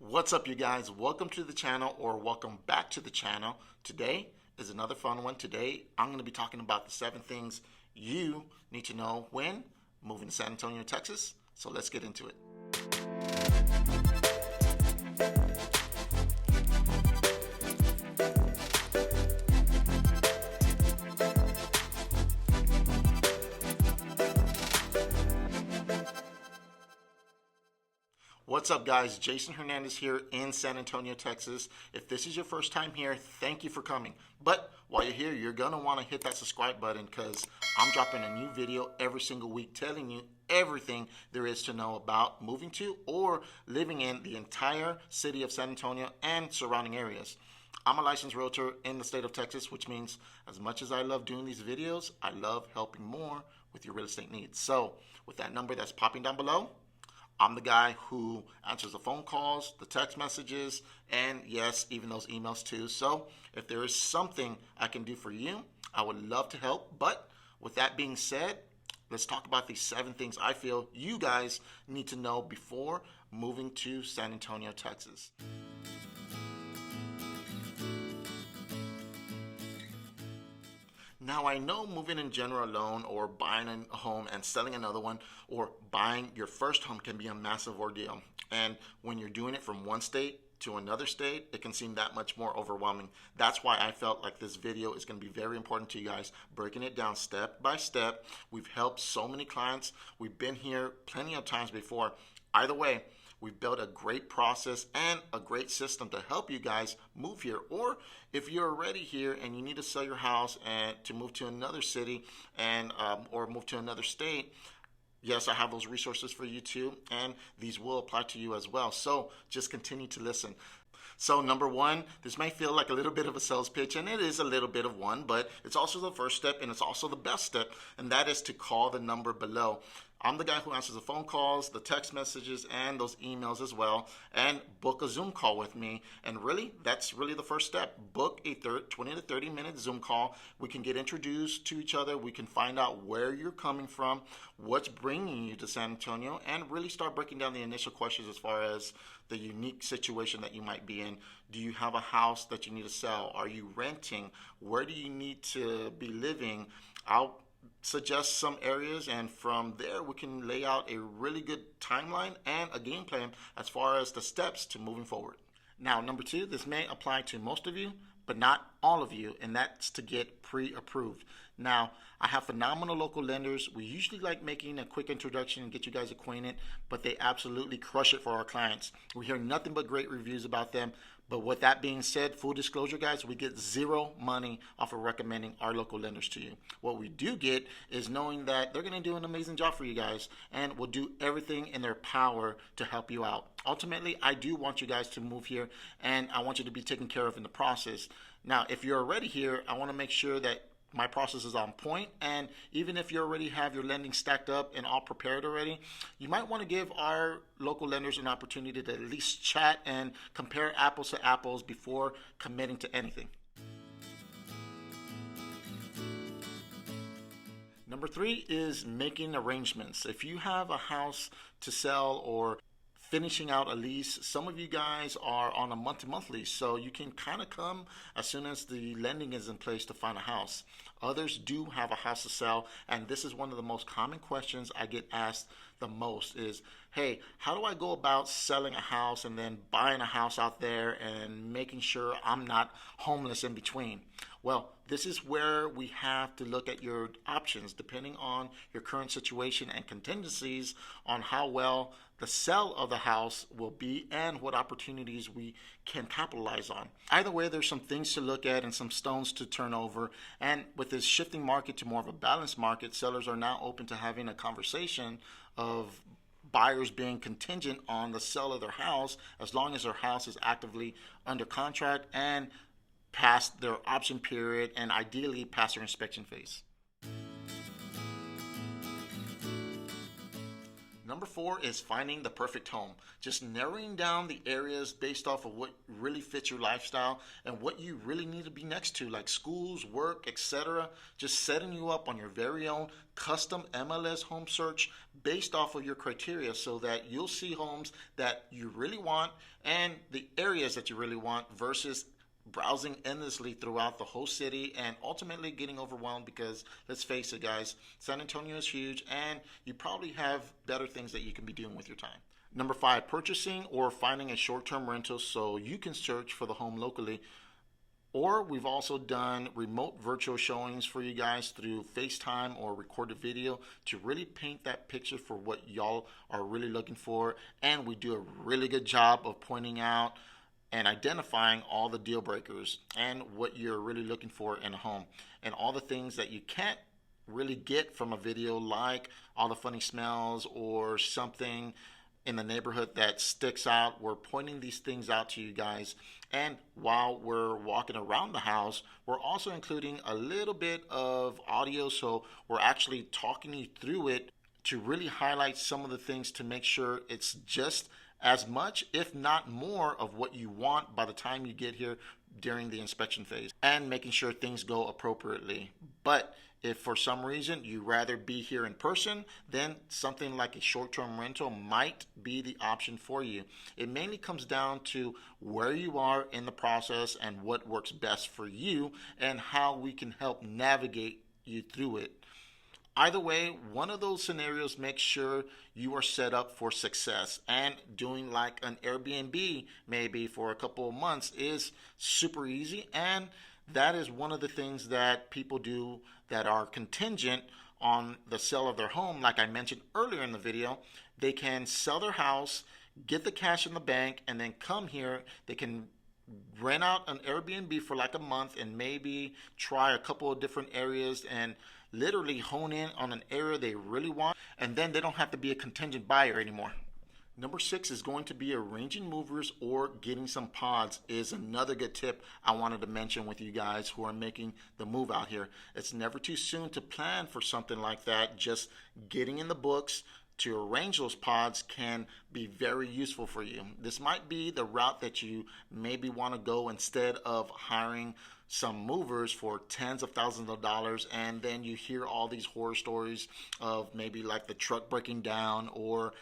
What's up, you guys? Welcome to the channel, or welcome back to the channel. Today is another fun one. Today I'm going to be talking about the 7 things you need to know when moving to San Antonio, Texas. So let's get into it. What's up, guys? Jason Hernandez here in San Antonio, Texas. If this is your first time here, thank you for coming. But while you're here, you're going to want to hit that subscribe button because I'm dropping a new video every single week telling you everything there is to know about moving to or living in the entire city of San Antonio and surrounding areas. I'm a licensed realtor in the state of Texas, which means as much as I love doing these videos, I love helping more with your real estate needs. So with that number that's popping down below, I'm the guy who answers the phone calls, the text messages, and yes, even those emails too. So if there is something I can do for you, I would love to help. But with that being said, let's talk about these 7 things I feel you guys need to know before moving to San Antonio, Texas. Now, I know moving in general alone or buying a home and selling another one or buying your first home can be a massive ordeal. And when you're doing it from one state to another state, it can seem that much more overwhelming. That's why I felt like this video is going to be very important to you guys, breaking it down step by step. We've helped so many clients. We've been here plenty of times before. Either way, we've built a great process and a great system to help you guys move here. Or if you're already here and you need to sell your house and to move to another city and or move to another state, yes, I have those resources for you too, and these will apply to you as well. So just continue to listen. So number 1, this may feel like a little bit of a sales pitch, and it is a little bit of one, but it's also the first step and it's also the best step, and that is to call the number below. I'm the guy who answers the phone calls, the text messages, and those emails as well, and book a Zoom call with me. And really, that's really the first step. Book a 20 to 30 minute Zoom call. We can get introduced to each other. We can find out where you're coming from, what's bringing you to San Antonio, and really start breaking down the initial questions as far as the unique situation that you might be in. Do you have a house that you need to sell? Are you renting? Where do you need to be living? I'll suggest some areas, and from there we can lay out a really good timeline and a game plan as far as the steps to moving forward. Now, number 2, this may apply to most of you, but not all of you, and that's to get pre-approved. Now, I have phenomenal local lenders. We usually like making a quick introduction and get you guys acquainted, but they absolutely crush it for our clients. We hear nothing but great reviews about them. But with that being said, full disclosure, guys, we get 0 money off of recommending our local lenders to you. What we do get is knowing that they're going to do an amazing job for you guys and will do everything in their power to help you out. Ultimately, I do want you guys to move here, and I want you to be taken care of in the process. Now, if you're already here, I want to make sure that my process is on point, and even if you already have your lending stacked up and all prepared already, you might want to give our local lenders an opportunity to at least chat and compare apples to apples before committing to anything. Number 3 is making arrangements. If you have a house to sell or finishing out a lease, some of you guys are on a month-to-month lease, so you can kind of come as soon as the lending is in place to find a house. Others do have a house to sell, and this is one of the most common questions I get asked the most is, hey, how do I go about selling a house and then buying a house out there and making sure I'm not homeless in between? Well, this is where we have to look at your options depending on your current situation and contingencies on how well the sale of the house will be and what opportunities we can capitalize on. Either way, there's some things to look at and some stones to turn over. And with this shifting market to more of a balanced market, sellers are now open to having a conversation of buyers being contingent on the sale of their house as long as their house is actively under contract and past their option period and ideally past their inspection phase. Number Number 4 is finding the perfect home. Just narrowing down the areas based off of what really fits your lifestyle and what you really need to be next to, like schools, work, etc. Just setting you up on your very own custom MLS home search based off of your criteria so that you'll see homes that you really want and the areas that you really want versus browsing endlessly throughout the whole city and ultimately getting overwhelmed because, let's face it guys, San Antonio is huge and you probably have better things that you can be doing with your time. Number 5, purchasing or finding a short-term rental so you can search for the home locally. Or we've also done remote virtual showings for you guys through FaceTime or recorded video to really paint that picture for what y'all are really looking for. And we do a really good job of pointing out and identifying all the deal breakers and what you're really looking for in a home and all the things that you can't really get from a video, like all the funny smells or something in the neighborhood that sticks out. We're pointing these things out to you guys, and while we're walking around the house, we're also including a little bit of audio, so we're actually talking you through it to really highlight some of the things to make sure it's just as much, if not more, of what you want by the time you get here during the inspection phase, and making sure things go appropriately. But if for some reason you rather be here in person, then something like a short-term rental might be the option for you. It mainly comes down to where you are in the process and what works best for you and how we can help navigate you through it. Either way, one of those scenarios makes sure you are set up for success, and doing like an Airbnb maybe for a couple of months is super easy, and that is one of the things that people do that are contingent on the sale of their home. Like I mentioned earlier in the video, they can sell their house, get the cash in the bank, and then come here. They can rent out an Airbnb for like a month and maybe try a couple of different areas and literally hone in on an area they really want, and then they don't have to be a contingent buyer anymore. Number 6 is going to be arranging movers or getting some pods is another good tip I wanted to mention with you guys who are making the move out here. It's never too soon to plan for something like that. Just getting in the books to arrange those pods can be very useful for you. This might be the route that you maybe want to go instead of hiring some movers for tens of thousands of dollars, and then you hear all these horror stories of maybe like the truck breaking down or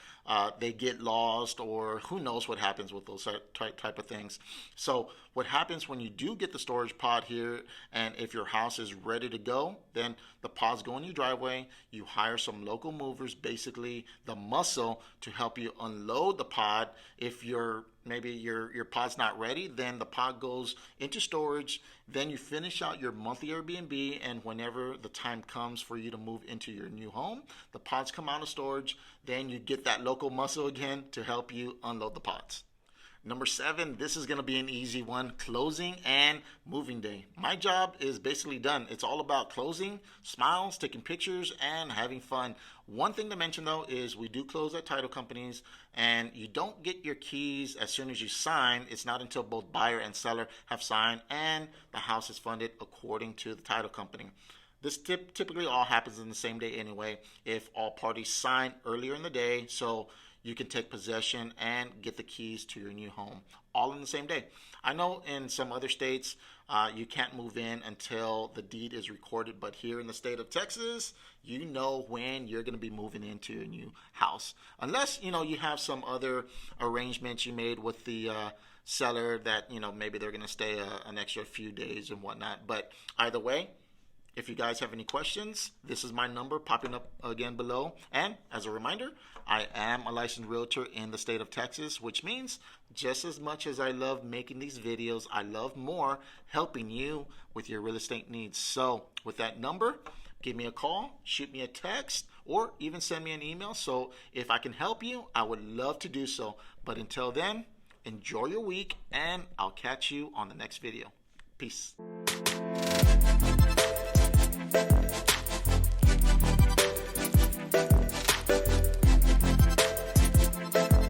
they get lost, or who knows what happens with those type of things. So what happens when you do get the storage pod here, and if your house is ready to go, then the pods go in your driveway. You hire some local movers, basically the muscle, to help you unload the pod. If maybe your pod's not ready, then the pod goes into storage. Then you finish out your monthly Airbnb, and whenever the time comes for you to move into your new home, the pods come out of storage. Then you get that local muscle again to help you unload the pods. Number 7, this is going to be an easy one: closing and moving day. My job is basically done. It's all about closing, smiles, taking pictures, and having fun. One thing to mention though is we do close at title companies, and you don't get your keys as soon as you sign. It's not until both buyer and seller have signed and the house is funded according to the title company. This typically all happens in the same day anyway, if all parties sign earlier in the day, so you can take possession and get the keys to your new home all in the same day. I know in some other states you can't move in until the deed is recorded, but here in the state of Texas, you know when you're going to be moving into your new house, unless you have some other arrangements you made with the seller that maybe they're going to stay an extra few days and whatnot. But either way, if you guys have any questions, this is my number popping up again below. And as a reminder, I am a licensed realtor in the state of Texas, which means just as much as I love making these videos, I love more helping you with your real estate needs. So with that number, give me a call, shoot me a text, or even send me an email. So if I can help you, I would love to do so. But until then, enjoy your week, and I'll catch you on the next video. Peace.